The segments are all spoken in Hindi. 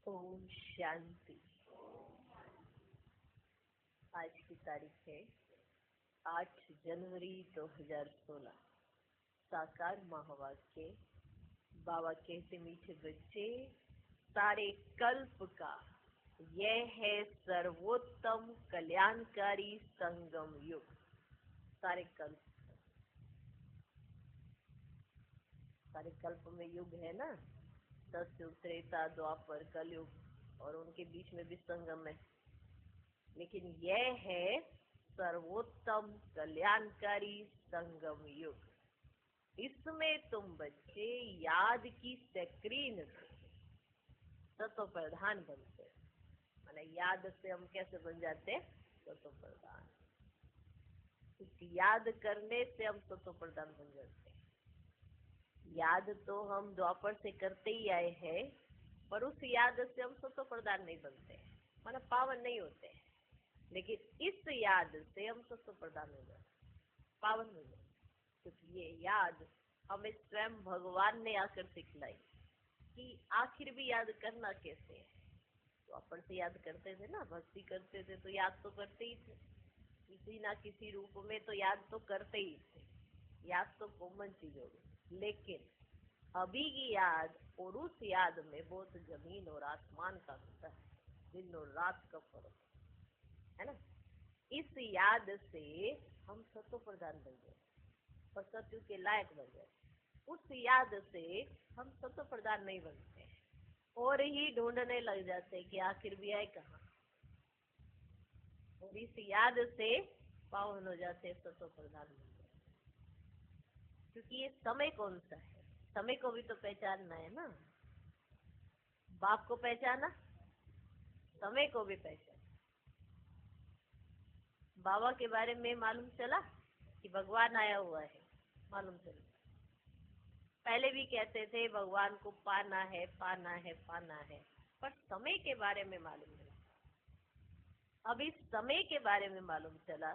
ओम शांति। आज की तारीख है 8 जनवरी 2016। साकार महावाक्य। बाबा कहते, मीठे बच्चे, सारे कल्प का यह है सर्वोत्तम कल्याणकारी संगम युग। सारे कल्प में युग है ना, सतयुग, त्रेता, द्वापर, कलयुग, और उनके बीच में भी संगम है। लेकिन यह है सर्वोत्तम कल्याणकारी संगम युग। इसमें तुम बच्चे याद की स्क्रीन से तत्व प्रधान बनते हैं। माने याद से हम कैसे बन जाते हैं? तत्व प्रधान। याद करने से हम तत्व प्रधान बन जाते हैं। याद तो हम द्वापर से करते ही आए हैं, पर उस याद से हम तत्व प्रधान नहीं बनते, माना पावन नहीं होते। लेकिन इस याद से हम तत्व प्रधान हो जाते, पावन हो जाते। क्योंकि ये याद हमें स्वयं भगवान ने आकर सिखलाई कि आखिर भी याद करना कैसे है। तो अपन से याद करते थे ना, भक्ति करते थे तो याद तो करते ही थे, किसी ना किसी रूप में तो याद तो करते ही थे। याद तो कॉमन चीज होगी। लेकिन अभी की याद और उस याद में बहुत जमीन और आसमान का अंतर है, दिन और रात का फर्क है ना। इस याद से हम सत्व प्रधान बन गए और सत्य के लायक बन गए। उस याद से हम सत्व प्रधान नहीं बनते और ही ढूंढने लग जाते कि आखिर भी आए कहाँ। और इस याद से पावन हो जाते, सत्व प्रधान बन जाते। क्योंकि ये समय कौन सा है, समय को भी तो पहचानना है ना। बाप को पहचाना, समय को भी पहचाना। बाबा के बारे में मालूम चला कि भगवान आया हुआ है, मालूम चला। पहले भी कहते थे भगवान को पाना है, पाना है, पाना है, पर समय के बारे में मालूम नहीं। अब इस समय के बारे में मालूम चला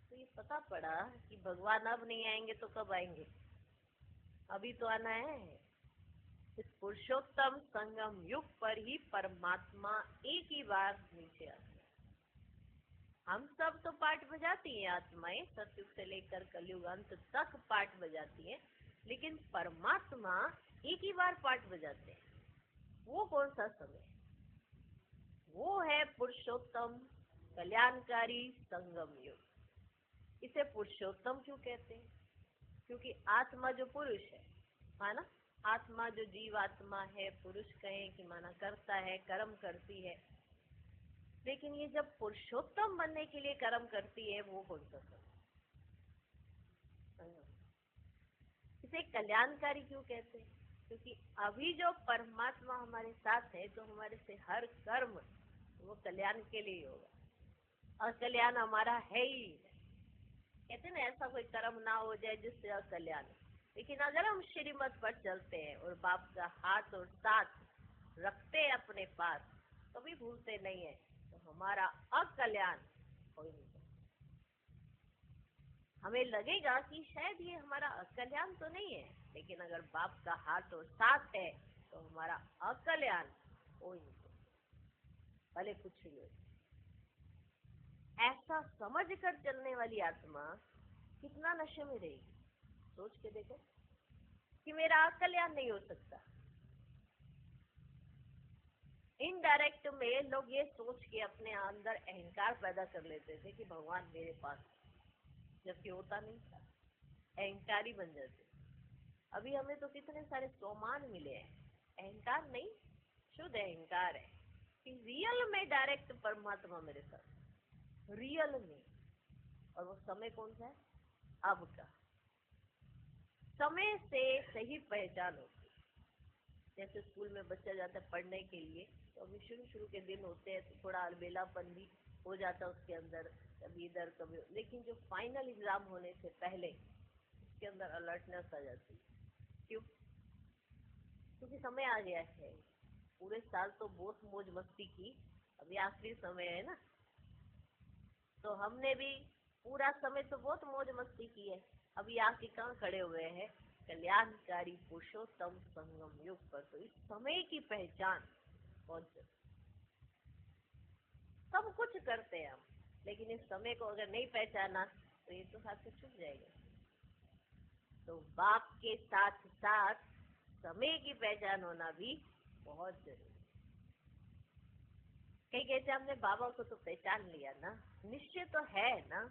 तो ये पता पड़ा कि भगवान अब नहीं आएंगे तो कब आएंगे? अभी तो आना है। इस पुरुषोत्तम संगम युग पर ही परमात्मा एक ही बार नीचे आते हैं। हम सब तो पाठ बजाती हैं, आत्माएं सतयुग से लेकर कलयुग अंत तक पाठ बजाती हैं, लेकिन परमात्मा एक ही बार पाठ बजाते हैं। वो कौन सा समय? वो है पुरुषोत्तम कल्याणकारी संगम युग। इसे पुरुषोत्तम क्यों कहते हैं? क्योंकि आत्मा जो पुरुष है, माना आत्मा जो जीव आत्मा है, पुरुष कहें कि माना करता है, कर्म करती है। लेकिन ये जब पुरुषोत्तम बनने के लिए कर्म करती है, वो कौन सा समय? इसे कल्याणकारी क्यों कहते हैं? क्योंकि अभी जो परमात्मा हमारे साथ है तो हमारे से हर कर्म वो कल्याण के लिए होगा। अकल्याण हमारा है ही नहीं। कहते ना, ऐसा कोई कर्म ना हो जाए जिससे अकल्याण। लेकिन अगर हम श्रीमत पर चलते हैं और बाप का हाथ और साथ रखते हैं अपने पास, कभी भूलते नहीं है, तो हमारा अकल्याण कोई नहीं। हमें लगेगा कि शायद ये हमारा अकल्याण तो नहीं है, लेकिन अगर बाप का हाथ और साथ है तो हमारा अकल्याण कोई नहीं, भले कुछ भी हो। ऐसा समझ कर चलने वाली आत्मा कितना नशे में रहेगी। सोच के देखो कि मेरा कल्याण नहीं हो सकता। इनडायरेक्ट में लोग ये सोच के अपने अंदर अहंकार पैदा कर लेते थे कि भगवान मेरे पास, जबकि होता नहीं था। अहंकारी बन जाते। अभी हमें तो कितने सारे सोमान मिले हैं, अहंकार नहीं, शुद्ध अहंकार है कि रियल में डायरेक्ट परमात्मा मेरे साथ, रियल में। और वो समय कौन सा है? अब का समय से सही पहचान होती है। जैसे स्कूल में बच्चा जाता है पढ़ने के लिए, तो अभी शुरू के दिन होते हैं तो थोड़ा अलबेलापन भी हो जाता है उसके अंदर, कभी इधर कभी। लेकिन जो फाइनल एग्जाम होने से पहले उसके अंदर अलर्टनेस आ जाती है। क्यों? क्योंकि समय आ गया है। पूरे साल तो बहुत मौज मस्ती की, अभी आखिरी समय है ना। तो हमने भी पूरा समय तो बहुत मौज मस्ती की है, अभी आके कहाँ खड़े हुए हैं? कल्याणकारी पुरुषोत्तम संगम युग पर। तो इस समय की पहचान बहुत जरूरी। सब कुछ करते हैं हम, लेकिन इस समय को अगर नहीं पहचाना तो ये तो हाथ से छूट जाएगा। तो बाप के साथ साथ समय की पहचान होना भी बहुत जरूरी। कई कहते हमने बाबा को तो पहचान लिया ना, निश्चय तो है ना,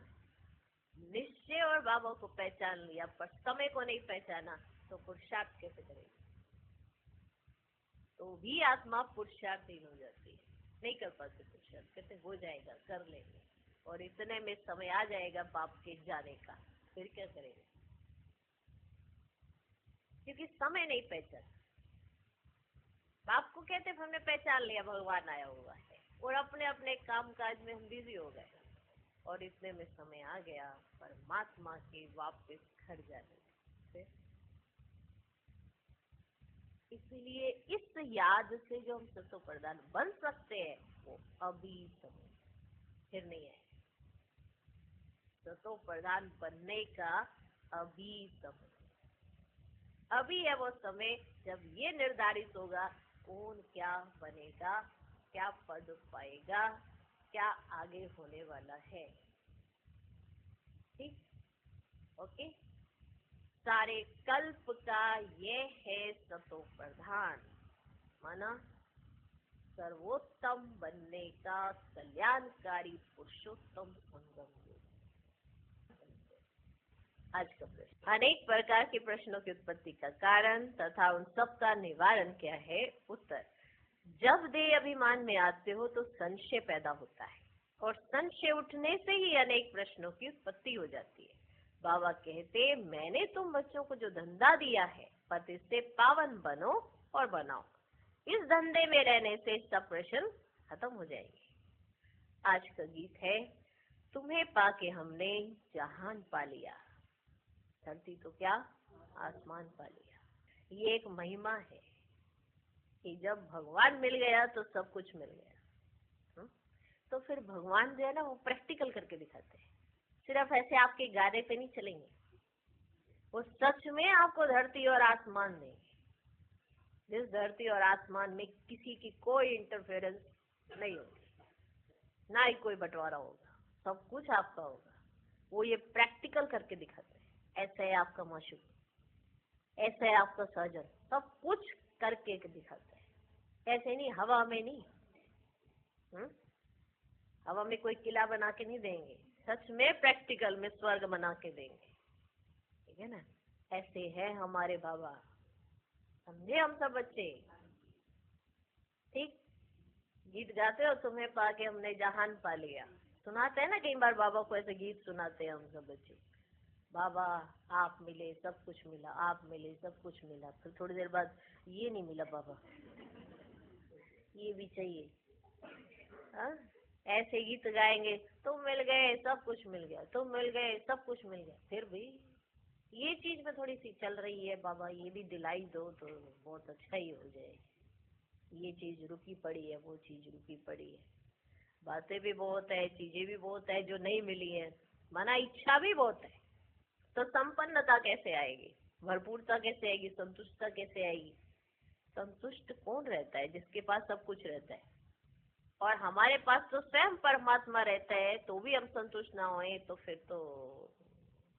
निश्चय और बाबा को पहचान लिया, पर समय को नहीं पहचाना तो पुरुषार्थ कैसे करेगी? तो भी आत्मा पुरुषार्थहीन हो जाती है, नहीं कर पाते पुरुषार्थ। कहते हो जाएगा, कर लेंगे, और इतने में समय आ जाएगा बाप के जाने का, फिर क्या करेंगे? क्योंकि समय नहीं पहचाना। बाप को कहते हमने पहचान लिया भगवान आया हुआ है, और अपने अपने काम काज में हम बिजी हो गए, और इतने में समय आ गया परमात्मा के वापस घर जाने से। इसलिए इस याद से जो हम सतो प्रधान बन सकते हैं वो अभी समय, फिर नहीं है। सतो प्रधान बनने का अभी समय, अभी है वो समय जब ये निर्धारित होगा कौन क्या बनेगा, क्या पद पाएगा, क्या आगे होने वाला है। ठीक, ओके। सारे कल्प का ये है सतो प्रधान, माना सर्वोत्तम बनने का कल्याणकारी पुरुषोत्तम संगम। आज का प्रश्न, अनेक प्रकार के प्रश्नों की उत्पत्ति का कारण तथा उन सब का निवारण क्या है? उत्तर, जब देह अभिमान में आते हो तो संशय पैदा होता है, और संशय उठने से ही अनेक प्रश्नों की उत्पत्ति हो जाती है। बाबा कहते, मैंने तुम बच्चों को जो धंधा दिया है, पति से पावन बनो और बनाओ। इस धंधे में रहने से सब प्रश्न खत्म हो जाएंगे। आज का गीत है, तुम्हें पाके हमने जहान पा लिया, धरती तो क्या आसमान पा लिया। ये एक महिमा है कि जब भगवान मिल गया तो सब कुछ मिल गया। तो फिर भगवान जो है ना वो प्रैक्टिकल करके दिखाते हैं, सिर्फ ऐसे आपके गाने पे नहीं चलेंगे, वो सच में आपको धरती और आसमान देंगे, जिस धरती और आसमान में किसी की कोई इंटरफेरेंस नहीं होगी, ना ही कोई बंटवारा होगा, सब कुछ आपका होगा। वो ये प्रैक्टिकल करके दिखाते हैं, ऐसा है आपका माशूक, ऐसा है आपका सर्जन, सब कुछ करके दिखाते हैं। ऐसे नहीं, हवा में नहीं, हवा में कोई किला बना के नहीं देंगे, सच में प्रैक्टिकल में स्वर्ग बना के देंगे, ठीक है ना। ऐसे है हमारे बाबा, समझे हम सब बच्चे। ठीक, गीत गाते हो, तुम्हें पाके हमने जहान पा लिया, सुनाते हैं ना कई बार बाबा को, ऐसे गीत सुनाते हैं हम सब बच्चे। बाबा आप मिले सब कुछ मिला, आप मिले सब कुछ मिला, फिर थोड़ी देर बाद ये नहीं मिला बाबा, ये भी चाहिए। हाँ, ऐसे गीत गाएंगे, तुम मिल गए सब कुछ मिल गया, तुम मिल गए सब कुछ मिल गया। फिर भी ये चीज में थोड़ी सी चल रही है, बाबा ये भी दिलाई दो तो बहुत अच्छा ही हो जाए। ये चीज रुकी पड़ी है, वो चीज रुकी पड़ी है, बातें भी बहुत है, चीजें भी बहुत है जो नहीं मिली है, मना इच्छा भी बहुत है। तो संपन्नता कैसे आएगी, भरपूरता कैसे आएगी, संतुष्टता कैसे आएगी? संतुष्ट कौन रहता है? जिसके पास सब कुछ रहता है। और हमारे पास तो स्वयं परमात्मा रहता है, तो भी हम संतुष्ट ना होए तो फिर तो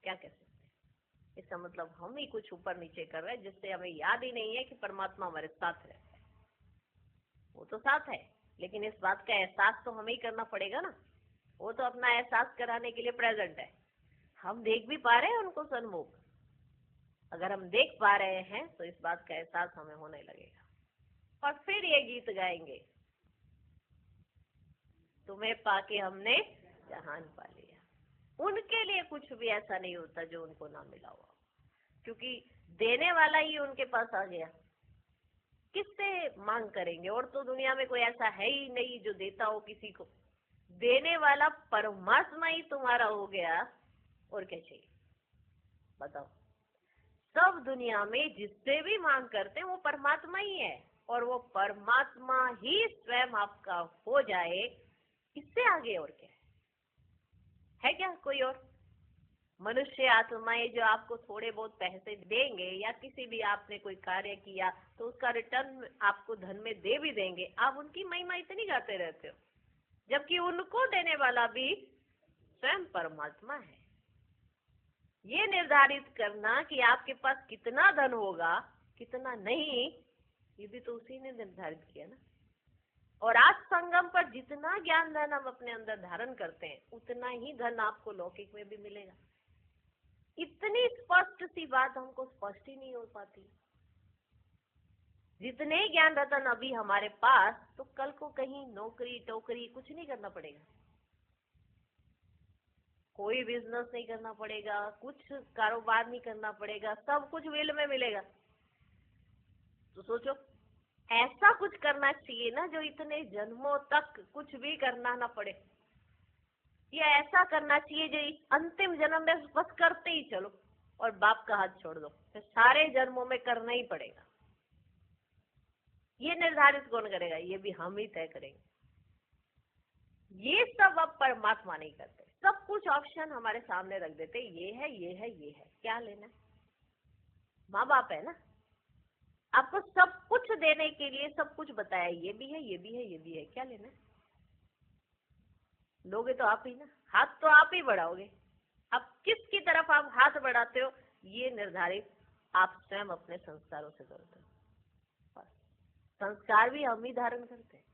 क्या कह सकते हैं? इसका मतलब हम ही कुछ ऊपर नीचे कर रहे हैं, जिससे हमें याद ही नहीं है कि परमात्मा हमारे साथ रहता है। वो तो साथ है, लेकिन इस बात का एहसास तो हमें ही करना पड़ेगा ना। वो तो अपना एहसास कराने के लिए प्रेजेंट है, हम देख भी पा रहे हैं उनको सन्मुख। अगर हम देख पा रहे हैं तो इस बात का एहसास हमें होने लगेगा। और फिर ये गीत गाएंगे, तुम्हें पाके हमने जहान पा लिया। उनके लिए कुछ भी ऐसा नहीं होता जो उनको ना मिला हुआ, क्योंकि देने वाला ही उनके पास आ गया। किससे मांग करेंगे? और तो दुनिया में कोई ऐसा है ही नहीं जो देता हो किसी को। देने वाला परमात्मा ही तुम्हारा हो गया, और क्या चाहिए बताओ? सब दुनिया में जिससे भी मांग करते हैं वो परमात्मा ही है, और वो परमात्मा ही स्वयं आपका हो जाए, इससे आगे और क्या है क्या कोई और? मनुष्य आत्माएं जो आपको थोड़े बहुत पैसे देंगे या किसी भी आपने कोई कार्य किया तो उसका रिटर्न आपको धन में दे भी देंगे, आप उनकी महिमा इतनी गाते रहते हो, जबकि उनको देने वाला भी स्वयं परमात्मा है। ये निर्धारित करना कि आपके पास कितना धन होगा कितना नहीं, ये भी तो उसी ने निर्धारित किया ना। और आज संगम पर जितना ज्ञान धन हम अपने अंदर धारण करते हैं उतना ही धन आपको लौकिक में भी मिलेगा। इतनी स्पष्ट सी बात हमको स्पष्ट ही नहीं हो पाती। जितने ज्ञान रतन अभी हमारे पास, तो कल को कहीं नौकरी टोकरी कुछ नहीं करना पड़ेगा, कोई बिजनेस नहीं करना पड़ेगा, कुछ कारोबार नहीं करना पड़ेगा, सब कुछ विल में मिलेगा। तो सोचो, ऐसा कुछ करना चाहिए ना जो इतने जन्मों तक कुछ भी करना ना पड़े, या ऐसा करना चाहिए जो अंतिम जन्म में बस करते ही चलो और बाप का हाथ छोड़ दो, तो सारे जन्मों में करना ही पड़ेगा। ये निर्धारित कौन करेगा? ये भी हम ही तय करेंगे। ये सब अब परमात्मा नहीं करते, सब कुछ ऑप्शन हमारे सामने रख देते, ये है ये है ये है, क्या लेना है? माँ बाप है ना, आपको सब कुछ देने के लिए सब कुछ बताया, ये भी है ये भी है ये भी है, क्या लेना है? लोगे तो आप ही ना, हाथ तो आप ही बढ़ाओगे। अब किसकी तरफ आप हाथ बढ़ाते हो ये निर्धारित आप स्वयं अपने संस्कारों से करते हो। संस्कार भी हम ही धारण करते हैं।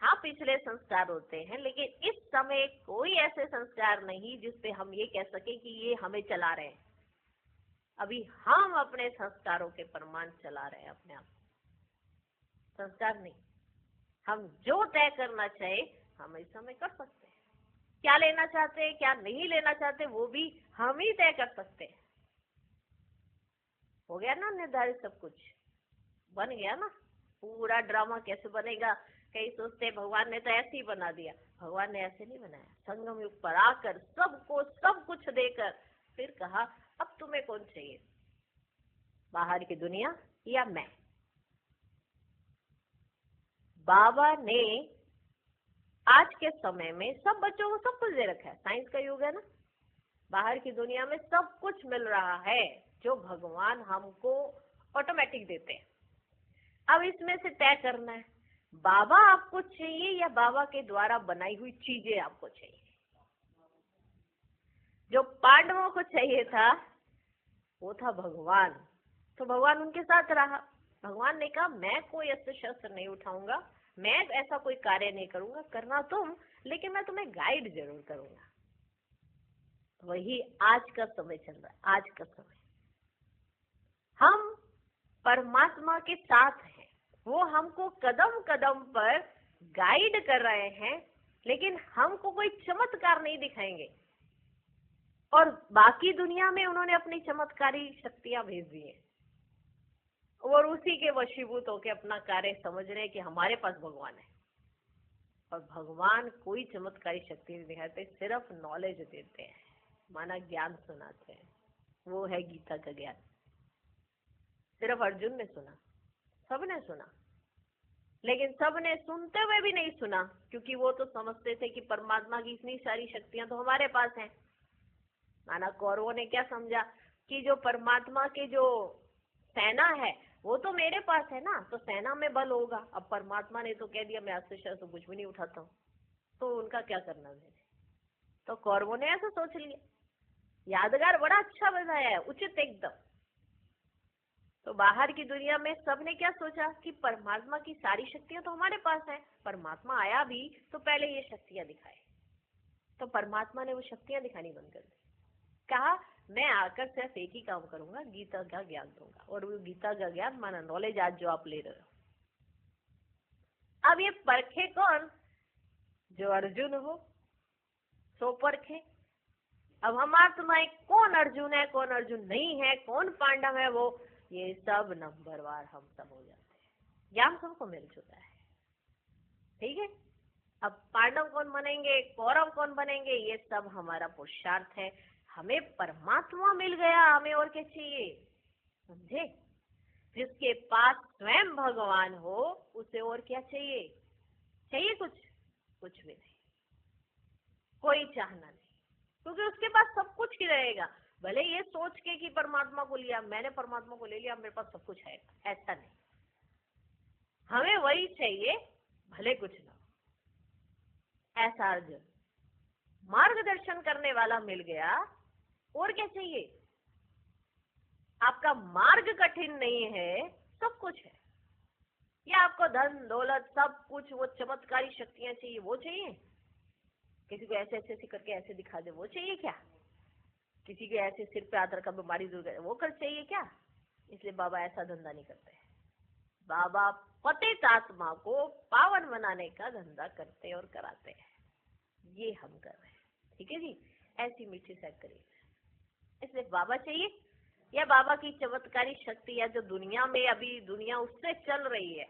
हाँ, पिछले संस्कार होते हैं, लेकिन इस समय कोई ऐसे संस्कार नहीं जिसपे हम ये कह सके कि ये हमें चला रहे हैं। अभी हम अपने संस्कारों के प्रमाण चला रहे हैं अपने आप। संस्कार नहीं, हम जो तय करना चाहे हम इस समय कर सकते हैं। क्या लेना चाहते हैं क्या नहीं लेना चाहते वो भी हम ही तय कर सकते हैं। हो गया ना निर्धारित, सब कुछ बन गया ना। पूरा ड्रामा कैसे बनेगा? कई सोचते हैं भगवान ने तो ऐसे ही बना दिया। भगवान ने ऐसे नहीं बनाया। संगम युग पर आकर सबको सब कुछ देकर फिर कहा अब तुम्हें कौन चाहिए, बाहर की दुनिया या मैं? बाबा ने आज के समय में सब बच्चों को सब कुछ दे रखा है। साइंस का युग है ना, बाहर की दुनिया में सब कुछ मिल रहा है जो भगवान हमको ऑटोमेटिक देते हैं। अब इसमें से तय करना है बाबा आपको चाहिए या बाबा के द्वारा बनाई हुई चीजें आपको चाहिए। जो पांडवों को चाहिए था वो था भगवान, तो भगवान उनके साथ रहा। भगवान ने कहा मैं कोई अस्त्र शस्त्र नहीं उठाऊंगा, मैं ऐसा कोई कार्य नहीं करूंगा, करना तुम, लेकिन मैं तुम्हें गाइड जरूर करूंगा। वही आज का समय चल रहा है। आज का समय हम परमात्मा के साथ हैं, वो हमको कदम कदम पर गाइड कर रहे हैं, लेकिन हमको कोई चमत्कार नहीं दिखाएंगे। और बाकी दुनिया में उन्होंने अपनी चमत्कारी शक्तियां भेज दी हैं और उसी के वशीभूत होकर अपना कार्य समझ रहे हैं कि हमारे पास भगवान है। और भगवान कोई चमत्कारी शक्ति नहीं दिखाते, सिर्फ नॉलेज देते हैं, माना ज्ञान सुनाते हैं। वो है गीता का ज्ञान। सिर्फ अर्जुन ने सुना, सबने सुना, लेकिन सबने सुनते हुए भी नहीं सुना, क्योंकि वो तो समझते थे कि परमात्मा की इतनी सारी शक्तियां तो हमारे पास हैं। माना कौरवों ने क्या समझा कि जो परमात्मा के जो सेना है वो तो मेरे पास है ना, तो सेना में बल होगा। अब परमात्मा ने तो कह दिया मैं अस्त्र शस्त्र कुछ भी नहीं उठाता हूँ, तो उनका क्या करना मैंने? तो कौरवों ने ऐसा सोच लिया। यादगार बड़ा अच्छा बनाया है, उचित एकदम। तो बाहर की दुनिया में सबने क्या सोचा कि परमात्मा की सारी शक्तियां तो हमारे पास है, परमात्मा आया भी तो पहले ये शक्तियां दिखाए। तो परमात्मा ने वो शक्तियां दिखानी बंद कर दी। कहा मैं आकर सिर्फ एक ही काम करूंगा, गीता का ज्ञान दूंगा। और वो गीता का ज्ञान माना नॉलेज आज जो आप ले रहे हो। अब ये परखे कौन? जो अर्जुन हो सो परखे। अब हमारा तुम्हारे कौन अर्जुन है कौन अर्जुन नहीं है, कौन पांडव है, वो ये सब नंबरवार हम सब हो जाते हैं। ज्ञान सबको मिल चुका है, ठीक है। अब पांडव कौन बनेंगे, कौरव कौन बनेंगे, ये सब हमारा पुरुषार्थ है। हमें परमात्मा मिल गया, हमें और क्या चाहिए? समझे? जिसके पास स्वयं भगवान हो उसे और क्या चाहिए? चाहिए कुछ? कुछ भी नहीं, कोई चाहना नहीं, क्योंकि उसके पास सब कुछ ही रहेगा। भले ये सोच के कि परमात्मा को लिया, मैंने परमात्मा को ले लिया, मेरे पास सब कुछ है, ऐसा नहीं। हमें वही चाहिए भले कुछ ना हो। ऐसा अर्जुन, मार्गदर्शन करने वाला मिल गया, और क्या चाहिए? आपका मार्ग कठिन नहीं है, सब कुछ है। या आपको धन दौलत सब कुछ, वो चमत्कारी शक्तियां चाहिए, वो चाहिए? किसी को ऐसे ऐसे ऐसे करके ऐसे दिखा दे, वो चाहिए क्या? किसी के ऐसे सिर पे हाथ रखा बीमारी दूर करे, वो कर चाहिए क्या? इसलिए बाबा ऐसा धंधा नहीं करते हैं। बाबा पतित आत्मा को पावन बनाने का धंधा करते और कराते हैं। ये हम कर रहे हैं, ठीक है जी। ऐसी मीठी सेट करिए। इसलिए बाबा चाहिए, या बाबा की चमत्कारी शक्ति, या जो दुनिया में अभी दुनिया उससे चल रही है,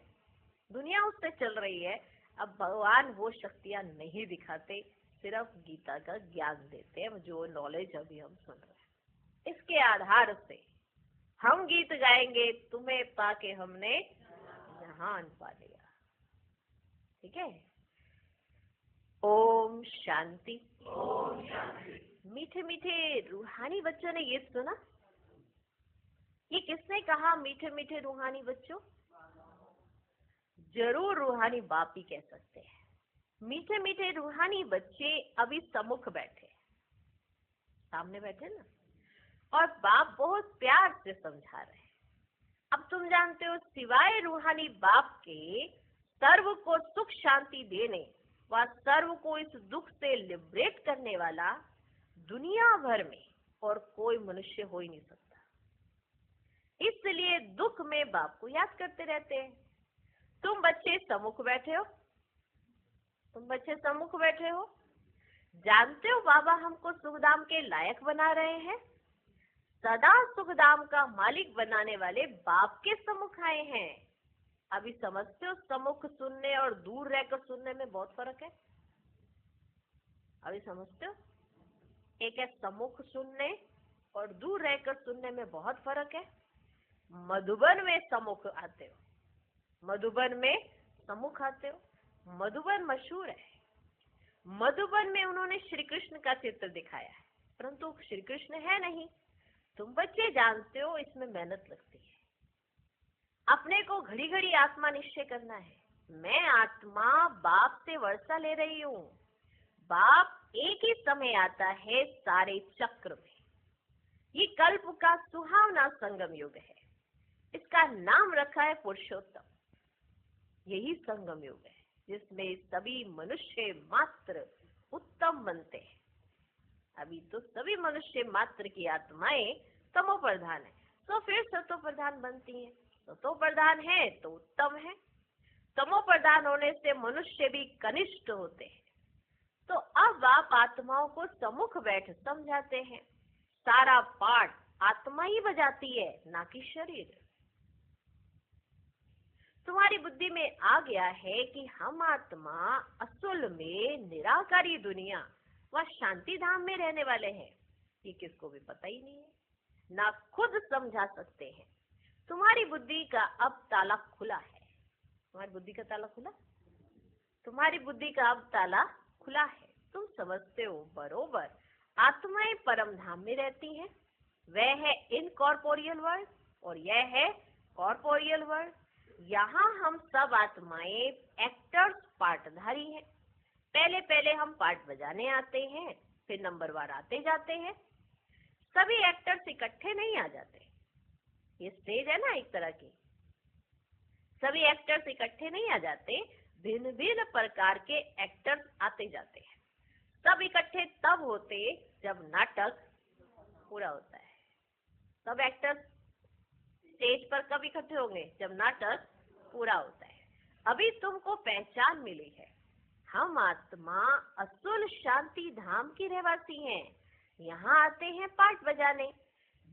दुनिया उससे चल रही है। अब भगवान वो शक्तियां नहीं दिखाते, सिर्फ गीता का ज्ञान देते हैं, जो नॉलेज अभी हम सुन रहे हैं। इसके आधार से हम गीत गाएंगे, तुम्हें पाके हमने जहान पा लिया, ठीक है। ओम शांति। ओम शांति। मीठे मीठे रूहानी बच्चों ने ये सुना? ये किसने कहा मीठे मीठे रूहानी बच्चों? जरूर रूहानी बाप ही कह सकते हैं। मीठे मीठे रूहानी बच्चे अभी सम्मुख बैठे, सामने बैठे ना, और बाप बहुत प्यार से समझा रहे हैं। अब तुम जानते हो, सिवाय रूहानी बाप के सर्व को सुख शांति देने व सर्व को इस दुख से लिबरेट करने वाला दुनिया भर में और कोई मनुष्य हो ही नहीं सकता। इसलिए दुख में बाप को याद करते रहते हैं। तुम बच्चे सम्मुख बैठे हो, तुम बच्चे सम्मुख बैठे हो, जानते हो बाबा हमको सुखधाम के लायक बना रहे हैं। सदा सुखधाम का मालिक बनाने वाले बाप के सम्मुख आए हैं। अभी समझते हो, सम्मुख सुनने और दूर रहकर सुनने में बहुत फर्क है। अभी समझते हो, एक है सम्मुख सुनने और दूर रहकर सुनने में बहुत फर्क है। मधुबन में सम्मुख आते हो, मधुबन में सम्मुख आते हो। मधुबन मशहूर है। मधुबन में उन्होंने श्री कृष्ण का चित्र दिखाया है, परंतु श्री कृष्ण है नहीं। तुम बच्चे जानते हो, इसमें मेहनत लगती है। अपने को घड़ी घड़ी आत्मा निश्चय करना है। मैं आत्मा बाप से वर्षा ले रही हूँ। बाप एक ही समय आता है सारे चक्र में। ये कल्प का सुहावना संगम युग है। इसका नाम रखा है पुरुषोत्तम। यही संगम युग है जिसमें सभी मनुष्य मात्र उत्तम बनते हैं। अभी तो सभी मनुष्य मात्र की आत्माएं तमो प्रधान है, तो फिर सतो प्रधान बनती हैं। सतो प्रधान है तो उत्तम है। तमो प्रधान होने से मनुष्य भी कनिष्ठ होते हैं। तो अब आप आत्माओं को सम्मुख बैठ समझाते हैं। सारा पाठ आत्मा ही बजाती है, ना कि शरीर। तुम्हारी बुद्धि में आ गया है कि हम आत्मा असल में निराकारी दुनिया व शांति धाम में रहने वाले हैं। ये किसको भी पता ही नहीं है, ना खुद समझा सकते हैं। तुम्हारी बुद्धि का अब ताला खुला है। तुम्हारी बुद्धि का ताला खुला, तुम्हारी बुद्धि का अब ताला खुला है। तुम समझते हो बरोबर, आत्माएं परम धाम में रहती हैं। वह है इनकॉर्पोरियल वर्ल्ड और यह है कॉर्पोरियल वर्ल्ड। यहाँ हम सब आत्माएं एक्टर्स, पार्टधारी हैं। पहले पहले हम पार्ट बजाने आते हैं, फिर नंबरवार आते जाते हैं। सभी एक्टर्स इकट्ठे नहीं आ जाते। ये स्टेज है ना एक तरह की, सभी एक्टर्स इकट्ठे नहीं आ जाते। भिन्न भिन्न प्रकार के एक्टर्स आते जाते हैं। सब इकट्ठे तब होते जब नाटक पूरा होता है। सब एक्टर्स स्टेज पर कब इकट्ठे होंगे? जब नाटक पूरा होता है। अभी तुमको पहचान मिली है, हम आत्मा असुल शांति धाम की रहवासी हैं। यहाँ आते हैं पाठ बजाने।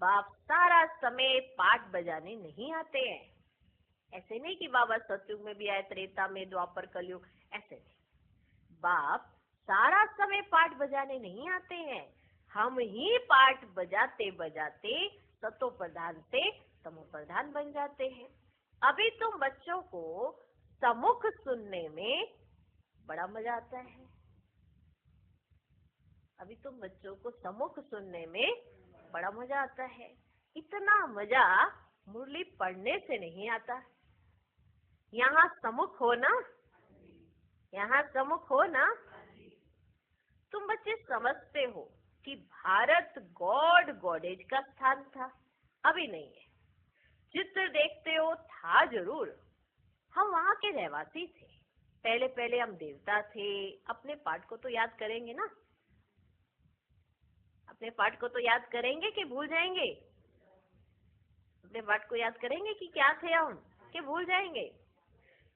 बाप सारा समय पाठ बजाने नहीं आते हैं। ऐसे नहीं कि बाबा सतयुग में भी आए, त्रेता में, द्वापर, कलयुग, ऐसे नहीं। बाप सारा समय पाठ बजाने नहीं आते हैं। हम ही पाठ बजाते बजाते सतो प्रधान से तमो प्रधान बन जाते हैं। अभी तुम बच्चों को सम्मुख सुनने में बड़ा मजा आता है। अभी तुम बच्चों को सम्मुख सुनने में बड़ा मजा आता है। इतना मजा मुरली पढ़ने से नहीं आता। यहाँ सम्मुख हो ना, यहाँ सम्मुख हो ना। तुम बच्चे समझते हो कि भारत गॉड गॉडेज का स्थान था, अभी नहीं है। चित्र देखते हो, था जरूर। हम वहाँ के रहवासी थे। पहले पहले हम देवता थे। अपने पाठ को तो याद करेंगे ना? अपने पाठ को तो याद करेंगे कि भूल जाएंगे? अपने पाठ को याद करेंगे कि क्या थे हम, कि भूल जाएंगे?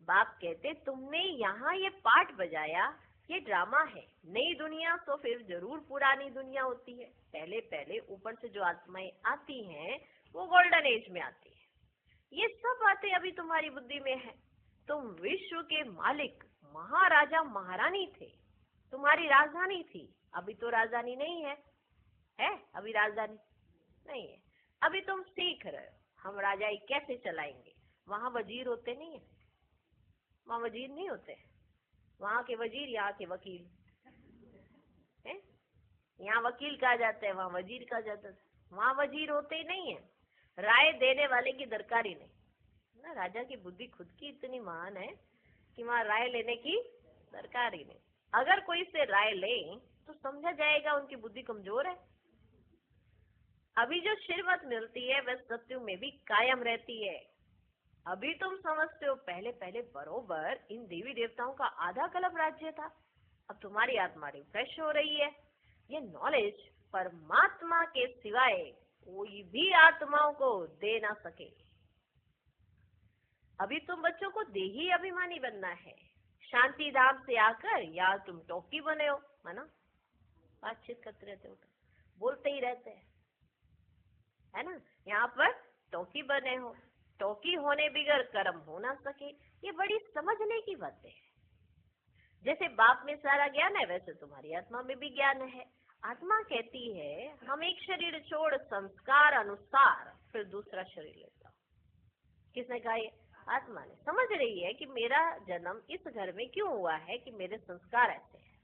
बाप कहते तुमने यहाँ ये पाठ बजाया, ये ड्रामा है। नई दुनिया तो फिर जरूर पुरानी दुनिया होती है। पहले पहले ऊपर से जो आत्माएं आती हैं वो गोल्डन एज में आती है। ये सब बातें अभी तुम्हारी बुद्धि में है। तुम विश्व के मालिक महाराजा महारानी थे। तुम्हारी राजधानी थी। अभी तो राजधानी नहीं है, है? अभी राजधानी नहीं है। अभी तुम सीख रहे हो हम राजाई कैसे चलाएंगे। वहाँ वजीर होते नहीं है, वहाँ वजीर नहीं होते। वहाँ के वजीर यहाँ के वकील है। यहाँ वकील कहा जाता है, वहाँ वजीर कहा जाता है। वहाँ वजीर होते ही नहीं है। राय देने वाले की दरकार ही नहीं ना। राजा की बुद्धि खुद की इतनी महान है कि वहाँ राय लेने की दरकार ही नहीं। अगर कोई से राय ले तो समझा जाएगा उनकी बुद्धि कमजोर है। अभी जो श्रीमत मिलती है वह सत्युग में भी कायम रहती है। अभी तुम समझते हो पहले पहले बरोबर इन देवी देवताओं का आधा कल्प राज्य था। अब तुम्हारी आत्मा रिफ्रेश हो रही है। ये नॉलेज परमात्मा के सिवाय कोई भी आत्माओं को दे ना सके। अभी तुम बच्चों को देही अभिमानी बनना है। शांति धाम से आकर या तुम टोकी बने हो, माना बातचीत करते रहते हो, बोलते ही रहते हैं, है ना? यहाँ पर टोकी बने हो। टोकी होने बिगर कर्म हो ना सके। ये बड़ी समझने की बातें है। जैसे बाप में सारा ज्ञान है वैसे तुम्हारी आत्मा में भी ज्ञान है। आत्मा कहती है हम एक शरीर छोड़ संस्कार अनुसार फिर दूसरा शरीर लेता हूँ। किसने कहा ये? आत्मा ने। समझ रही है कि मेरा जन्म इस घर में क्यों हुआ है, कि मेरे संस्कार ऐसे हैं।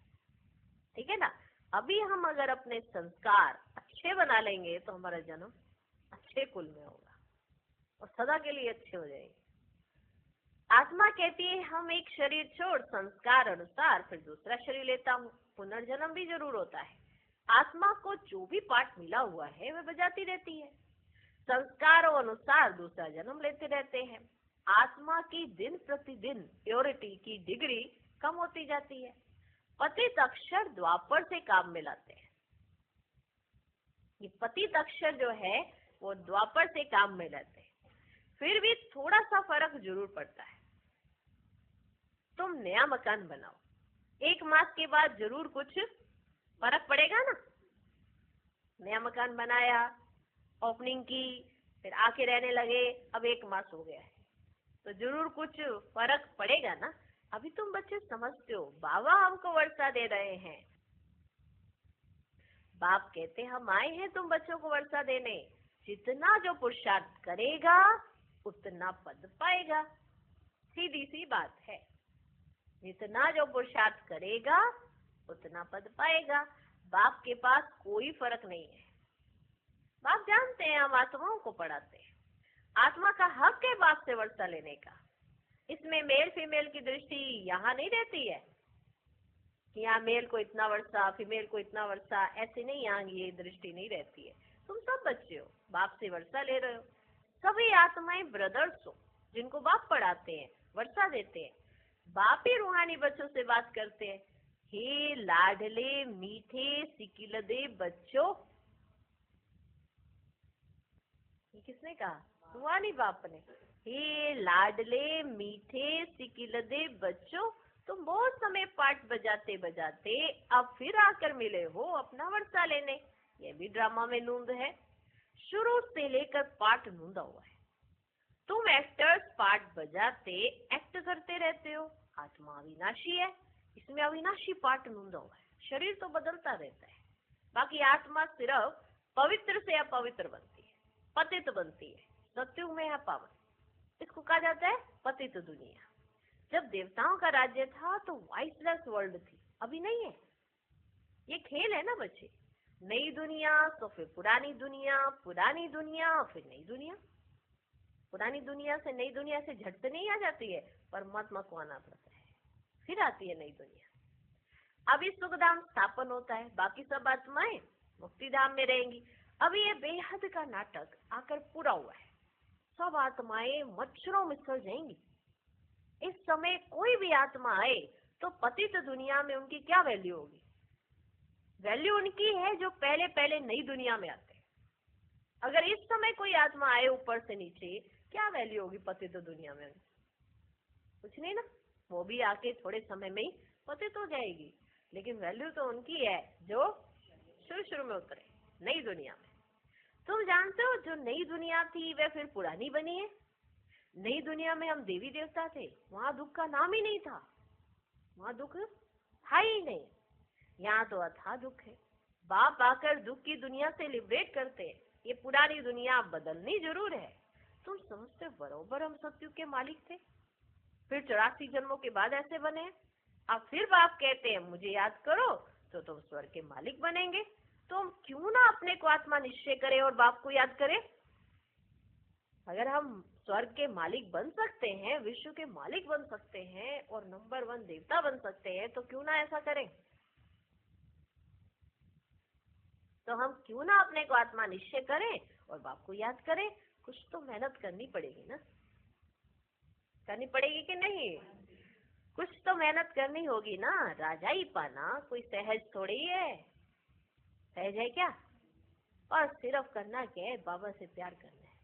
ठीक है ना? अभी हम अगर अपने संस्कार अच्छे बना लेंगे तो हमारा जन्म अच्छे कुल में होगा और सदा के लिए अच्छे हो जाएंगे। आत्मा कहती है हम एक शरीर छोड़ संस्कार अनुसार फिर दूसरा शरीर लेता हूँ। पुनर्जन्म भी जरूर होता है। आत्मा को जो भी पाठ मिला हुआ है वह बजाती रहती है। संस्कारों अनुसार दूसरा जन्म लेते रहते हैं। आत्मा की दिन प्रतिदिन प्योरिटी की डिग्री कम होती जाती है। पतित अक्षर द्वापर से काम में लाते हैं। ये पतित अक्षर जो है वो द्वापर से काम में लाते हैं। फिर भी थोड़ा सा फर्क जरूर पड़ता है। तुम नया मकान बनाओ, 1 मास के बाद जरूर कुछ फर्क पड़ेगा ना। नया मकान बनाया, ओपनिंग की, फिर आके रहने लगे, अब 1 मास हो गया है तो जरूर कुछ फर्क पड़ेगा ना। अभी तुम बच्चे समझते हो बाबा हमको वर्षा दे रहे हैं। बाप कहते हम आए हैं तुम बच्चों को वर्षा देने। जितना जो पुरुषार्थ करेगा उतना पद पाएगा। सीधी सी बात है। जितना जो पुरुषार्थ करेगा उतना पद पाएगा। बाप के पास कोई फर्क नहीं है। बाप जानते हैं हम आत्माओं को पढ़ाते हैं। आत्मा का हक है बाप से वर्षा लेने का। इसमें मेल फीमेल की दृष्टि यहाँ नहीं रहती है कि यहाँ मेल को इतना वर्षा, फीमेल को इतना वर्षा, ऐसे नहीं। यहाँ ये दृष्टि नहीं रहती है। तुम सब बच्चे हो, बाप से वर्षा ले रहे हो। सभी आत्माएं ब्रदर्स हो जिनको बाप पढ़ाते हैं, वर्षा देते हैं। बाप ही रूहानी बच्चों से बात करते हैं। हे लाडले मीठे सिकिलदे बच्चों। ये किसने कहा? रूहानी बाप ने। हे लाडले मीठे सिकिलदे बच्चों, तुम बहुत समय पाठ बजाते बजाते अब फिर आकर मिले हो अपना वर्षा लेने। ये भी ड्रामा में नूंद है। शुरू से लेकर पाठ नूंदा हुआ है। तुम एक्टर्स पाठ बजाते एक्ट करते रहते हो। आत्मा अविनाशी है, इसमें अविनाशी पाठ नूंदा हुआ है। शरीर तो बदलता रहता है। बाकी आत्मा सिर्फ पवित्र से अपवित्र बनती है, पतित बनती है। सत्युग में है पावन। इसको कहा जाता है पतित दुनिया। जब देवताओं का राज्य था तो वाइसलेस वर्ल्ड थी, अभी नहीं है। ये खेल है ना बच्चे। नई दुनिया तो फिर पुरानी दुनिया, पुरानी दुनिया फिर नई दुनिया। पुरानी दुनिया से नई दुनिया से झट से नहीं आ जाती है, परमात्मा को आना पड़ता है, फिर आती है नई दुनिया। अभी सुखधाम स्थापन होता है, बाकी सब आत्माएं मुक्ति धाम में रहेंगी। अभी ये बेहद का नाटक आकर पूरा हुआ है, सब आत्माएं मच्छरों में सड़ जाएंगी। इस समय कोई भी आत्मा आए तो पतित दुनिया में उनकी क्या वैल्यू होगी? वैल्यू उनकी है जो पहले पहले नई दुनिया में आते हैं। अगर इस समय कोई आत्मा आए ऊपर से नीचे, क्या वैल्यू होगी पतित दुनिया में? कुछ नहीं ना, वो भी आके थोड़े समय में ही पतित हो जाएगी, लेकिन वैल्यू तो उनकी है जो शुरू शुरू में उतरे नई दुनिया में। तुम जानते हो जो नई दुनिया थी वह फिर पुरानी बनी है। नई दुनिया में हम देवी देवता थे, वहां दुख का नाम ही नहीं था, वहां दुख था ही नहीं। यहाँ तो अथाह दुख है। बाप आकर दुख की दुनिया से लिबरेट करते हैं। ये पुरानी दुनिया बदलनी जरूर है। तुम समझते बरोबर हम सत्युग के मालिक थे, फिर 84 जन्मों के बाद ऐसे बने। अब फिर बाप कहते हैं मुझे याद करो तो तुम स्वर्ग के मालिक बनेंगे। तो हम क्यों ना अपने को आत्मा निश्चय करें और बाप को याद करें? अगर हम स्वर्ग के मालिक बन सकते हैं, विश्व के मालिक बन सकते हैं और नंबर 1 देवता बन सकते हैं, तो क्यों ना ऐसा करें? तो हम क्यों ना अपने को आत्मा निश्चय करें और बाप को याद करें। कुछ तो मेहनत करनी पड़ेगी ना, करनी पड़ेगी कि नहीं? कुछ तो मेहनत करनी होगी ना। राजा ही पाना कोई सहज थोड़ी है, सहज है क्या? और सिर्फ करना क्या है? बाबा से प्यार करना है,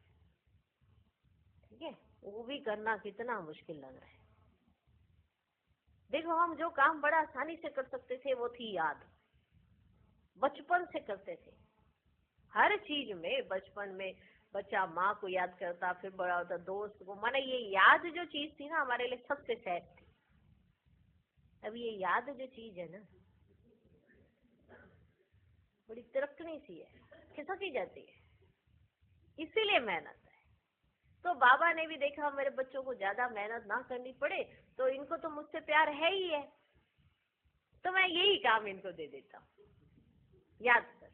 ठीक है? वो भी करना कितना मुश्किल लग रहा है। देखो, हम जो काम बड़ा आसानी से कर सकते थे वो थी याद। बचपन से करते थे हर चीज में। बचपन में बच्चा माँ को याद करता, फिर बड़ा होता दोस्त को। माने ये याद जो चीज थी ना, हमारे लिए सबसे सहज थी। अब ये याद जो चीज है ना, बड़ी तिरकनी सी है, खिसकी जाती है, इसीलिए मेहनत है। तो बाबा ने भी देखा मेरे बच्चों को ज्यादा मेहनत ना करनी पड़े, तो इनको तो मुझसे प्यार है ही है, तो मैं यही काम इनको दे देता हूँ, याद कर।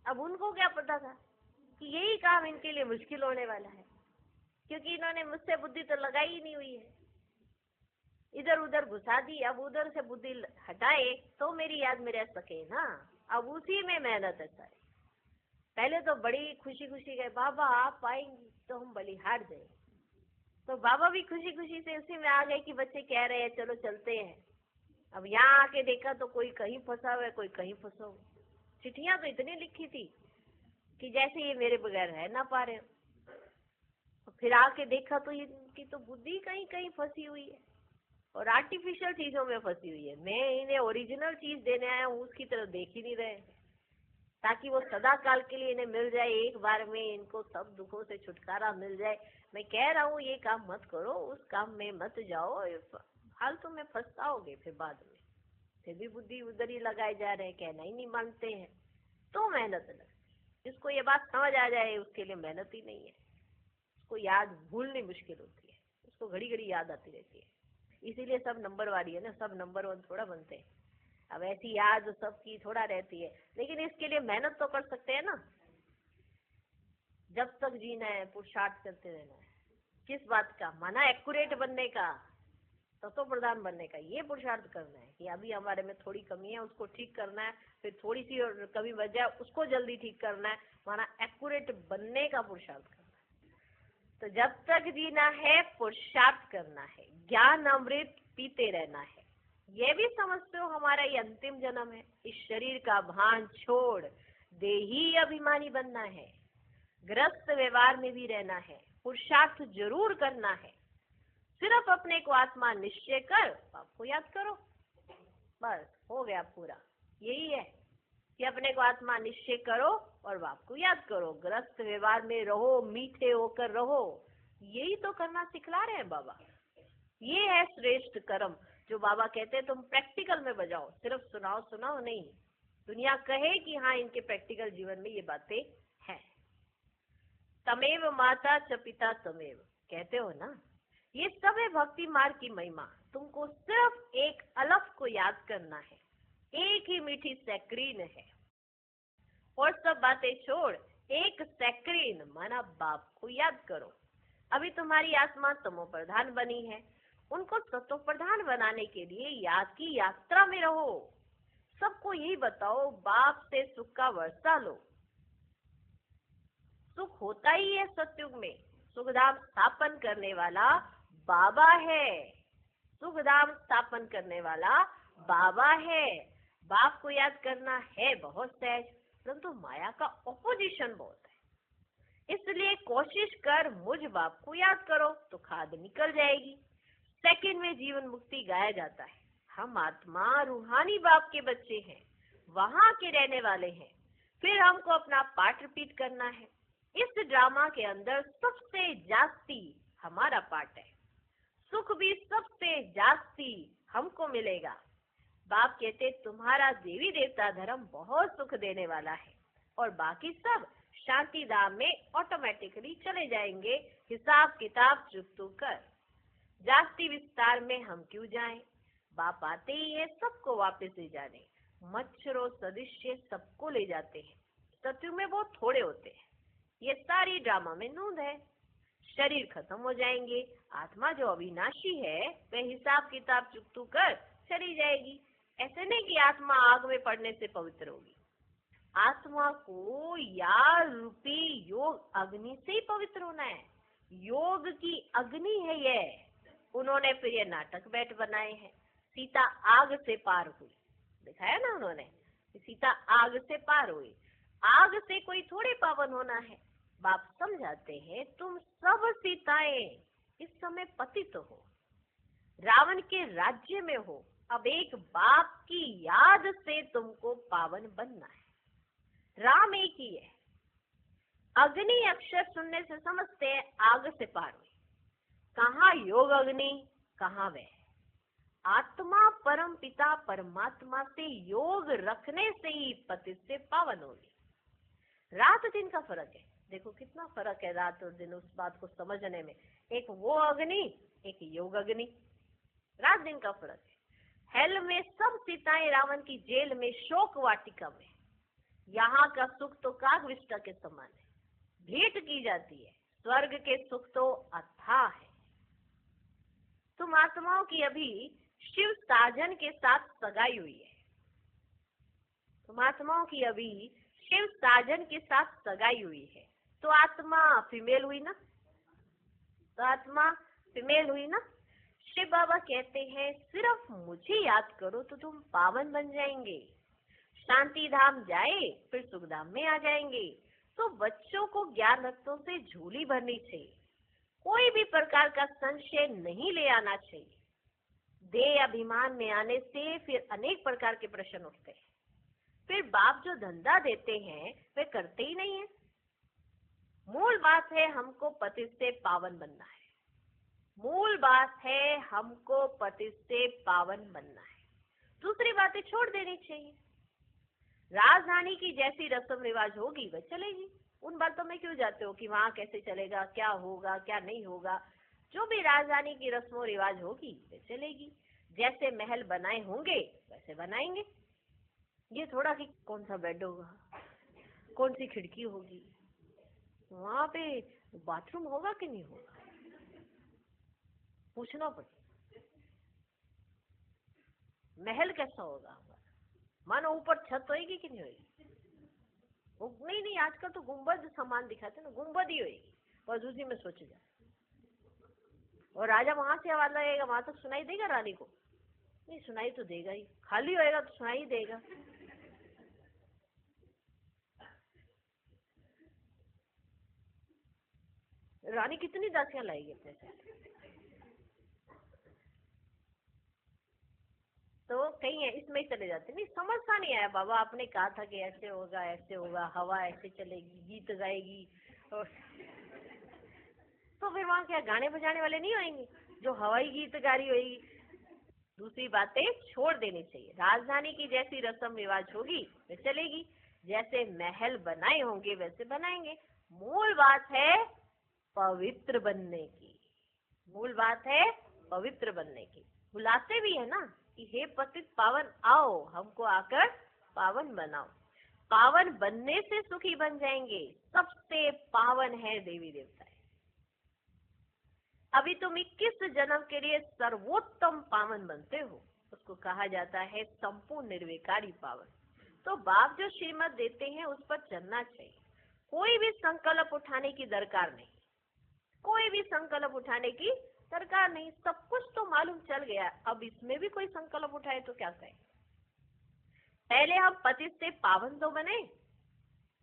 अब उनको क्या पता था कि यही काम इनके लिए मुश्किल होने वाला है, क्योंकि इन्होंने मुझसे बुद्धि तो लगाई ही नहीं हुई है, इधर उधर घुसा दी। अब उधर से बुद्धि हटाए तो मेरी याद में रह सके ना। अब उसी में मेहनत है सारी। पहले तो बड़ी खुशी खुशी गए, बाबा आप आएंगे तो हम बलिहार जाएंगे। तो बाबा भी खुशी खुशी से उसी में आ गए कि बच्चे कह रहे हैं चलो चलते हैं। अब यहाँ आके देखा तो कोई कहीं फंसा हुआ है, कोई कहीं फंसा हुआ। चिट्ठियां तो इतनी लिखी थी कि जैसे ये मेरे बगैर रह ना पा रहे। फिर आके देखा तो इनकी तो बुद्धि कहीं कहीं फंसी हुई है और आर्टिफिशियल चीजों में फंसी हुई है। मैं इन्हें ओरिजिनल चीज देने आया हूँ, उसकी तरफ देख ही नहीं रहे, ताकि वो सदा काल के लिए इन्हें मिल जाए, एक बार में इनको सब दुखों से छुटकारा मिल जाए। मैं कह रहा हूँ ये काम मत करो, उस काम में मत जाओ, फालतू में फंसताओगे। फिर बाद में फिर भी बुद्धि उधर ही लगाए जा रहे हैं, कहना ही नहीं मानते हैं। तो मेहनत लगती, जिसको ये बात समझ आ जाए उसके लिए मेहनत ही नहीं है। उसको याद भूलनी मुश्किल होती है, उसको घड़ी घड़ी याद आती रहती है। इसीलिए सब नंबर वाली है ना, सब नंबर 1 थोड़ा बनते हैं। अब ऐसी याद सबकी थोड़ा रहती है, लेकिन इसके लिए मेहनत तो कर सकते हैं ना। जब तक जीना है पुरुषार्थ करते रहना है। किस बात का? माना एक्यूरेट बनने का, तत्व प्रधान बनने का। ये पुरुषार्थ करना है कि अभी हमारे में थोड़ी कमी है, उसको ठीक करना है। फिर थोड़ी सी और कमी बच जाए, उसको जल्दी ठीक करना है। माना एक्यूरेट बनने का पुरुषार्थ करना है। तो जब तक जीना है पुरुषार्थ करना है, ज्ञान अमृत पीते रहना है। ये भी समझते हो हमारा ये अंतिम जन्म है, इस शरीर का भान छोड़ देही अभिमानी बनना है, ग्रस्त व्यवहार में भी रहना है, पुरुषार्थ जरूर करना है। सिर्फ अपने को आत्मा निश्चय कर आपको याद करो, बस हो गया पूरा। यही है कि अपने को आत्मा निश्चय करो और बाप को याद करो, ग्रस्त व्यवहार में रहो, मीठे होकर रहो। यही तो करना सिखला रहे हैं बाबा। ये है श्रेष्ठ कर्म जो बाबा कहते हैं तुम प्रैक्टिकल में बजाओ, सिर्फ सुनाओ सुनाओ नहीं। दुनिया कहे कि हाँ इनके प्रैक्टिकल जीवन में ये बातें हैं। तमेव माता च पिता तमेव कहते हो ना, ये सब है भक्ति मार्ग की महिमा। तुमको सिर्फ एक अलफ को याद करना है, एक ही मीठी सैक्रीन है। और सब बातें छोड़ एक सैक्रीन माना बाप को याद करो। अभी तुम्हारी आत्मा तमो प्रधान बनी है, उनको सतो प्रधान बनाने के लिए याद की यात्रा में रहो। सबको यही बताओ, बाप से सुख का वर्षा लो। सुख होता ही है सतयुग में। सुखधाम स्थापन करने वाला बाबा है। सुखधाम स्थापन करने वाला बाबा है। बाप को याद करना है बहुत सहज, परंतु माया का ऑपोजिशन बहुत है। इसलिए कोशिश कर मुझ बाप को याद करो तो खाद निकल जाएगी। सेकंड में जीवन मुक्ति गाया जाता है। हम आत्मा रूहानी बाप के बच्चे हैं, वहां के रहने वाले हैं। फिर हमको अपना पार्ट रिपीट करना है। इस ड्रामा के अंदर सबसे जास्ती हमारा पार्ट है। सुख भी सबसे जास्ती हमको मिलेगा। बाप कहते तुम्हारा देवी देवता धर्म बहुत सुख देने वाला है और बाकी सब शांति धाम में ऑटोमेटिकली चले जाएंगे, हिसाब किताब चुकतू कर। जास्ती विस्तार में हम क्यों जाएं? बाप आते ही है सबको वापस ले जाने। मच्छरों सदृश्य सबको ले जाते हैं। सतयुग में बहुत थोड़े होते हैं। ये सारी ड्रामा में नूंद है। शरीर खत्म हो जाएंगे, आत्मा जो अविनाशी है वह हिसाब किताब चुकतू कर चली जाएगी। ऐसे नहीं कि आत्मा आग में पड़ने से पवित्र होगी। आत्मा को यार रूपी योग अग्नि से ही पवित्र होना है। योग की अग्नि है यह। उन्होंने फिर ये नाटक बैठ बनाए हैं। सीता आग से पार हुई, दिखाया ना उन्होंने, सीता आग से पार हुई। आग से कोई थोड़े पावन होना है। बाप समझाते हैं तुम सब सीताएं इस समय पतित हो, रावण के राज्य में हो। अब एक बाप की याद से तुमको पावन बनना है। राम एक ही है। अग्नि अक्षर सुनने से समझते हैं आग से पार हुई। कहाँ योग अग्नि, कहाँ वह आत्मा परम पिता परमात्मा से योग रखने से ही पतित से पावन होगी। रात दिन का फर्क है। देखो कितना फर्क है रात और दिन, उस बात को समझने में। एक वो अग्नि, एक योग अग्नि। रात दिन का फर्क है। हेल में सब सीताएं रावण की जेल में शोक वाटिका में। यहाँ का सुख तो कागविष्टा के समान है, भेंट की जाती है। स्वर्ग के सुख तो अथाह है। तुम आत्माओं की अभी शिव साजन के साथ सगाई हुई है। तुम आत्माओं की अभी शिव साजन के साथ सगाई हुई है, तो आत्मा फीमेल हुई ना? तो आत्मा फीमेल हुई ना? शिव बाबा कहते हैं सिर्फ मुझे याद करो तो तुम पावन बन जाएंगे। शांति धाम जाए फिर सुख धाम में आ जाएंगे। तो बच्चों को ज्ञान रत्नों से झोली भरनी चाहिए। कोई भी प्रकार का संशय नहीं ले आना चाहिए। देह अभिमान में आने से फिर अनेक प्रकार के प्रश्न उठते हैं। फिर बाप जो धंधा देते हैं वे करते ही नहीं है। मूल बात है हमको पति से पावन बनना है। मूल बात है हमको पति से पावन बनना है। दूसरी बातें छोड़ देनी चाहिए। राजधानी की जैसी रस्म रिवाज होगी वह चलेगी। उन बातों में क्यों जाते हो कि वहाँ कैसे चलेगा, क्या होगा, क्या नहीं होगा। जो भी राजधानी की रस्मों रिवाज होगी वह चलेगी। जैसे महल बनाए होंगे वैसे बनाएंगे। ये थोड़ा कि कौन सा बेड होगा, कौन सी खिड़की होगी, वहाँ पे बाथरूम होगा कि नहीं होगा, पूछना पड़ेगा। महल कैसा होगा हमारा, मानो ऊपर छत होगी कि नहीं होगी? नहीं, आजकल तो गुंबद सामान दिखाते ना, गुंबद ही होगी। बस उसी में सोच जा। और राजा वहां से आवाज लगेगा, वहां तक सुनाई देगा रानी को? नहीं, सुनाई तो देगा ही। खाली होएगा तो सुनाई देगा। रानी कितनी दासियां लाएगी अपने साथ? तो कहीं है इसमें ही चले जाते। नहीं, समझता नहीं आया। बाबा आपने कहा था कि ऐसे होगा, ऐसे होगा, हवा ऐसे चलेगी, गीत गाएगी। और तो फिर वहाँ क्या गाने बजाने वाले नहीं होंगे जो हवाई गीत गा रही होगी? दूसरी बातें छोड़ देनी चाहिए। राजधानी की जैसी रस्म रिवाज होगी वह चलेगी। जैसे महल बनाए होंगे वैसे बनाएंगे। मूल बात है पवित्र बनने की। मूल बात है पवित्र बनने की। बुलाते भी है ना कि हे पतित पावन आओ, हमको आकर पावन बनाओ। पावन बनने से सुखी बन जाएंगे। सबसे पावन है देवी देवता। अभी तुम 21 जन्म के लिए सर्वोत्तम पावन बनते हो, उसको कहा जाता है संपूर्ण निर्विकारी पावन। तो बाप जो श्रीमत देते हैं उस पर चलना चाहिए। कोई भी संकल्प उठाने की दरकार नहीं, कोई भी संकल्प उठाने की दरकार नहीं। सब कुछ तो मालूम चल गया, अब इसमें भी कोई संकल्प उठाए तो क्या कहें। पहले हम पतित से पावन तो बने,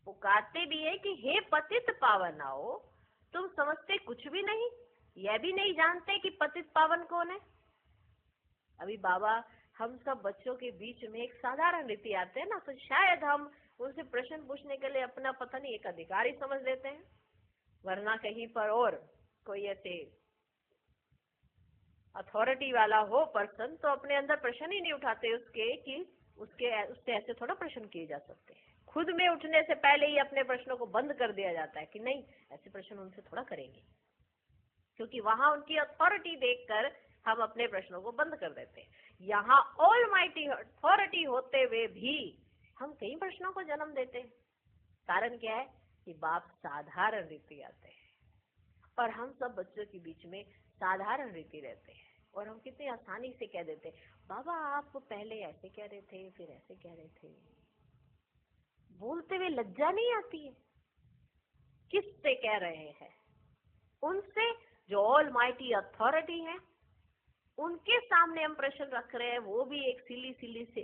पुकारते भी है कि हे पतित पावन आओ। तुम समझते कुछ भी नहीं, यह भी नहीं जानते कि पतित पावन कौन है। अभी बाबा हम सब बच्चों के बीच में एक साधारण रीति आते हैं ना, तो शायद हम उनसे प्रश्न पूछने के लिए अपना पता नहीं एक अधिकार ही समझ लेते हैं, वरना कहीं पर और कोई ऐसे अथॉरिटी वाला हो पर्सन तो अपने अंदर प्रश्न ही नहीं उठाते उसके कि उससे ऐसे थोड़ा प्रश्न किए जा सकते हैं। खुद में उठने से पहले ही अपने प्रश्नों को बंद कर दिया जाता है कि नहीं, ऐसे प्रश्न उनसे थोड़ा करेंगे, क्योंकि वहां उनकी अथॉरिटी देखकर हम अपने प्रश्नों को बंद कर देते हैं। यहाँ ऑलमाइटी अथॉरिटी होते हुए भी हम कई प्रश्नों को जन्म देते हैं। कारण क्या है कि बाप साधारण रीति आते हैं और हम सब बच्चों के बीच में साधारण रीति रहते हैं, और हम कितनी आसानी से कह देते हैं बाबा आप पहले ऐसे कह रहे थे फिर ऐसे कह रहे थे। बोलते हुए लज्जा नहीं आती है। किससे कह रहे हैं? उनसे जो ऑलमाइटी अथॉरिटी है, उनके सामने हम प्रश्न रख रहे हैं, वो भी एक सिली से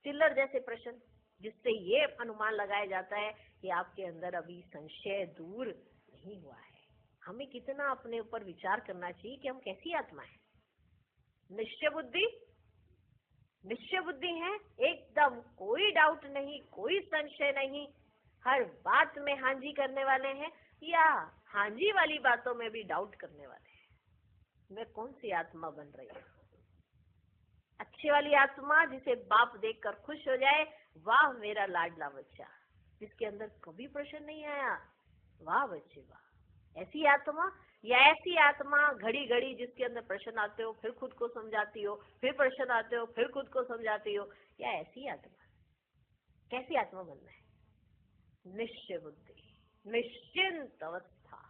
चिल्लर जैसे प्रश्न, जिससे ये अनुमान लगाया जाता है कि आपके अंदर अभी संशय दूर नहीं हुआ है। हमें कितना अपने ऊपर विचार करना चाहिए कि हम कैसी आत्मा है। निश्चय बुद्धि है, एकदम कोई डाउट नहीं, कोई संशय नहीं, हर बात में हाँ जी करने वाले हैं या हाँ जी वाली बातों में भी डाउट करने वाले हैं। मैं कौन सी आत्मा बन रही हूँ? अच्छी वाली आत्मा जिसे बाप देखकर खुश हो जाए, वाह मेरा लाडला बच्चा, जिसके अंदर कभी प्रश्न नहीं आया, वाह बच्चे वाह। ऐसी आत्मा या ऐसी आत्मा घड़ी घड़ी जिसके अंदर प्रश्न आते हो फिर खुद को समझाती हो, फिर प्रश्न आते हो फिर खुद को समझाती हो, या ऐसी आत्मा? कैसी आत्मा बनना है? निश्चय बुद्धि, निश्चिंत अवस्था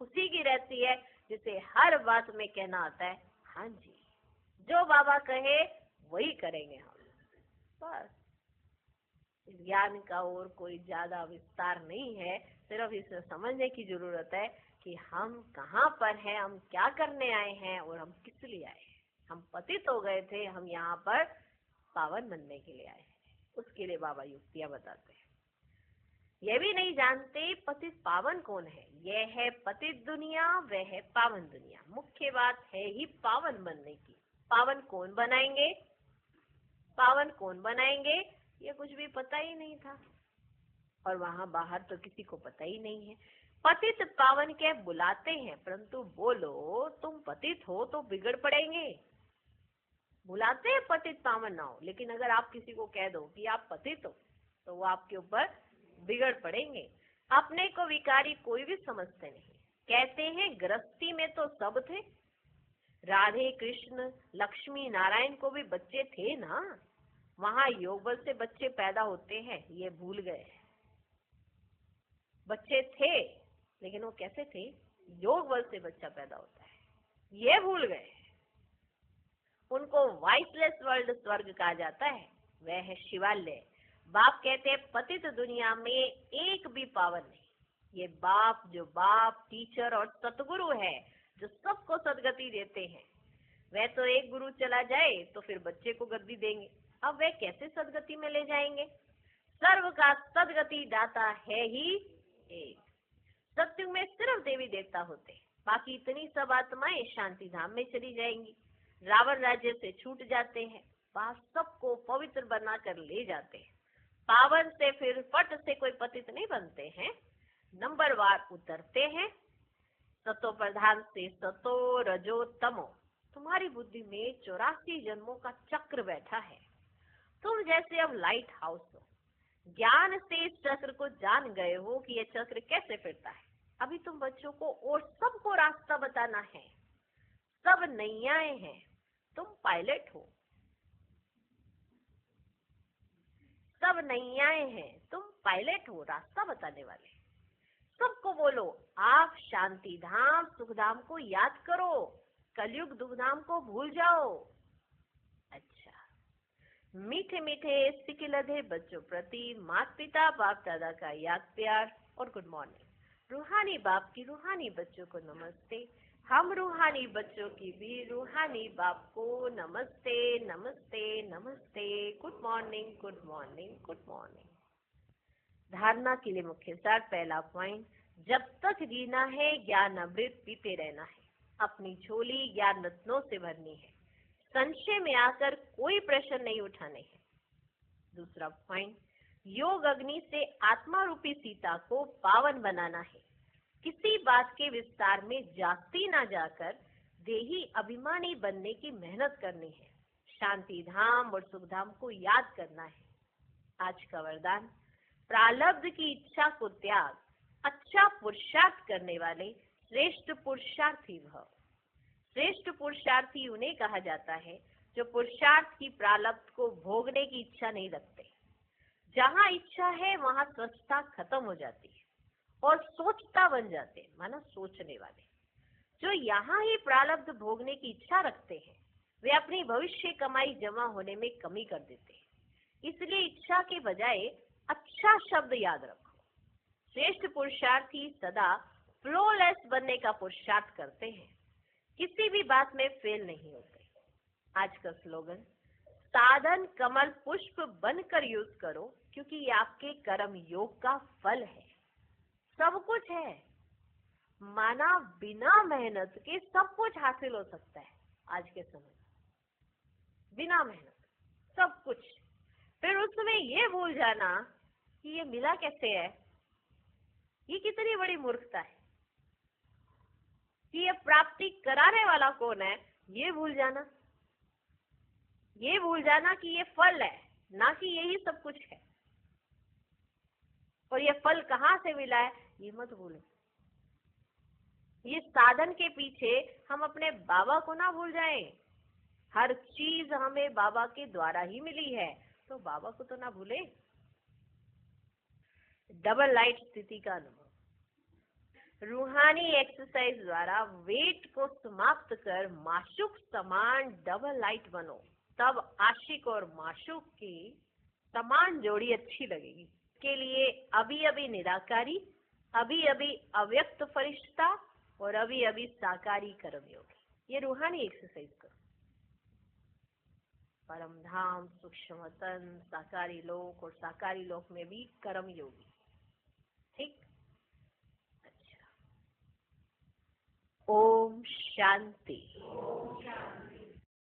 उसी की रहती है जिसे हर बात में कहना आता है हाँ जी, जो बाबा कहे वही करेंगे हम। बस इस ज्ञान का और कोई ज्यादा विस्तार नहीं है, सिर्फ इसे समझने की जरूरत है कि हम कहाँ पर हैं, हम क्या करने आए हैं और हम किस लिए आए हैं। हम पतित हो गए थे, हम यहाँ पर पावन बनने के लिए आए हैं। उसके लिए बाबा युक्तियां बताते हैं। यह भी नहीं जानते पतित पावन कौन है। यह है पतित दुनिया, वह है पावन दुनिया। मुख्य बात है ही पावन बनने की। पावन कौन बनाएंगे, पावन कौन बनाएंगे, ये कुछ भी पता ही नहीं था, और वहां बाहर तो किसी को पता ही नहीं है। पतित पावन के बुलाते हैं, परंतु बोलो तुम पतित हो तो बिगड़ पड़ेंगे। बुलाते हैं पतित पावन ना हो, लेकिन अगर आप किसी को कह दो कि आप पतित हो तो वो आपके ऊपर बिगड़ पड़ेंगे। अपने को विकारी कोई भी समझते नहीं। कहते हैं गृहस्थी में तो सब थे, राधे कृष्ण लक्ष्मी नारायण को भी बच्चे थे ना, वहां योग बल से बच्चे पैदा होते हैं, ये भूल गए। बच्चे थे लेकिन वो कैसे थे? योग बल से बच्चा पैदा होता है, ये भूल गए। उनको वाइसलेस वर्ल्ड स्वर्ग कहा जाता है, वह है शिवालय। बाप कहते हैं पतित दुनिया में एक भी पावन नहीं। ये बाप जो बाप टीचर और सतगुरु है, जो सबको सदगति देते हैं, वह तो एक गुरु चला जाए तो फिर बच्चे को गद्दी देंगे। अब वह कैसे सदगति में ले जाएंगे? सर्व का सदगति दाता है ही एक। सत्युग में सिर्फ देवी देवता होते, बाकी इतनी सब आत्माएं शांति धाम में चली जाएंगी, रावण राज्य से छूट जाते हैं, वहां सबको पवित्र बनाकर ले जाते हैं। पावन से फिर फट से कोई पतित नहीं बनते हैं, नंबरवार उतरते हैं। सतो प्रधान से सतो रजो तमो। तुम्हारी बुद्धि में 84 जन्मों का चक्र बैठा है। तुम जैसे अब लाइट हाउस हो, ज्ञान से इस चक्र को जान गए हो कि यह चक्र कैसे फिरता है। अभी तुम बच्चों को और सबको रास्ता बताना है। सब नैयाएं हैं, तुम पायलट हो। सब नैयाएं हैं, तुम पायलट हो, रास्ता बताने वाले। सबको बोलो, आप शांति धाम सुख धाम को याद करो, कलयुग दुख धाम को भूल जाओ। अच्छा, मीठे मीठे सिके लधे बच्चों प्रति माता पिता बाप दादा का याद प्यार और गुड मॉर्निंग। रूहानी बाप की रूहानी बच्चों को नमस्ते। हम रूहानी बच्चों की भी रूहानी बाप को नमस्ते नमस्ते नमस्ते। Good morning good morning good morning. धारणा के लिए मुख्य सार, पहला पॉइंट, जब तक जीना है ज्ञान अमृत पीते रहना है, अपनी झोली ज्ञान रत्नों से भरनी है, संशय में आकर कोई प्रश्न नहीं उठाने हैं। दूसरा पॉइंट, योग अग्नि से आत्मा रूपी सीता को पावन बनाना है, किसी बात के विस्तार में जास्ती ना जाकर देही अभिमानी बनने की मेहनत करनी है, शांति धाम और सुख धाम को याद करना है। आज का वरदान, प्रारब्ध की इच्छा को त्याग, अच्छा पुरुषार्थ करने वाले श्रेष्ठ पुरुषार्थी भव। श्रेष्ठ पुरुषार्थी उन्हें कहा जाता है जो पुरुषार्थ की प्रारब्ध को भोगने की इच्छा नहीं रखते। जहाँ इच्छा है वहाँ स्वस्थता खत्म हो जाती है और सोचता बन जाते हैं, माना सोचने वाले। जो यहाँ ही प्रारब्ध भोगने की इच्छा रखते हैं वे अपनी भविष्य कमाई जमा होने में कमी कर देते हैं। इसलिए इच्छा के बजाय अच्छा शब्द याद रखो। श्रेष्ठ पुरुषार्थी सदा फ्लोलेस बनने का पुरुषार्थ करते हैं, किसी भी बात में फेल नहीं होते। आज का स्लोगन, साधन कमल पुष्प बनकर यूज करो, क्योंकि ये आपके कर्म योग का फल है। सब कुछ है, माना बिना मेहनत के सब कुछ हासिल हो सकता है। आज के समय बिना मेहनत सब कुछ, फिर उसमें ये भूल जाना कि ये मिला कैसे है, ये कितनी बड़ी मूर्खता है। कि ये प्राप्ति कराने वाला कौन है, ये भूल जाना। ये भूल जाना कि ये फल है, ना कि यही सब कुछ है। और ये फल कहाँ से मिला है ये मत भूलो। ये साधन के पीछे हम अपने बाबा को ना भूल जाएं। हर चीज हमें बाबा के द्वारा ही मिली है, तो बाबा को तो ना भूले। डबल लाइट स्थिति का अनुभव, रूहानी एक्सरसाइज द्वारा वेट को समाप्त कर माशूक समान डबल लाइट बनो, तब आशिक और माशूक की समान जोड़ी अच्छी लगेगी। के लिए अभी अभी निराकारी, अभी अभी अव्यक्त फरिश्ता और अभी अभी साकारी कर्मयोगी। ये रूहानी एक्सरसाइज करो। परम धाम, सूक्ष्म वतन, साकारी लोक और साकारी लोक में भी कर्मयोगी। ठीक, अच्छा। ओम शांति।